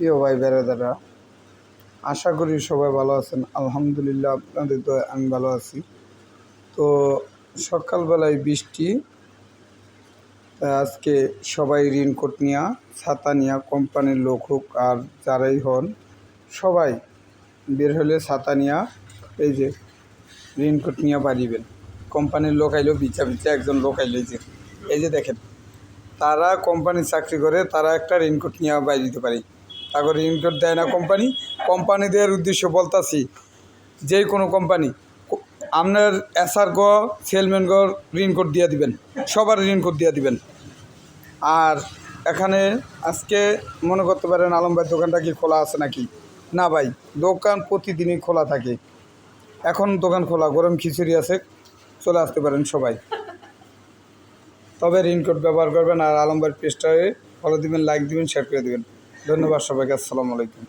প্রিয় ভাই বেড়াদারা, আশা করি সবাই ভালো আছেন। আলহামদুলিল্লাহ, আপনাদের তো আমি ভালো আছি। তো সকালবেলায় বৃষ্টি, তাই আজকে সবাই রেইনকোট নিয়ে, ছাতা নিয়ে, কোম্পানির লোক হোক আর যারাই হন সবাই বের হলে ছাতা নিয়ে, এই যে রেইনকোট নিয়ে বাড়িবেন। কোম্পানির লোক আইলেও বিচা একজন লোক আইলে এই যে দেখেন, তারা কোম্পানির চাকরি করে, তারা একটা রেইনকোট নিয়ে বাইরে দিতে পারে। তারপর রেইনকোট দেয় না কোম্পানিদের উদ্দেশ্য বলতাছি, যে কোনো কোম্পানি আপনার এসআর গ সেলম্যান গ রেইনকোট দিয়ে দিবেন, সবার রেইনকোট দিয়ে দিবেন। আর এখানে আজকে মনে করতে পারেন আলম ভাই দোকানটা কি খোলা আছে নাকি? না ভাই, দোকান প্রতিদিনই খোলা থাকে। এখন দোকান খোলা, গরম খিচুড়ি আছে, চলে আসতে পারেন সবাই। তবে রেইনকোট ব্যবহার করবেন। আর আলম ভাইয়ের পেজটাকে ফলো দিবেন, লাইক দিবেন, শেয়ার করে দেবেন। ধন্যবাদ সবাইকে। আসসালামু আলাইকুম।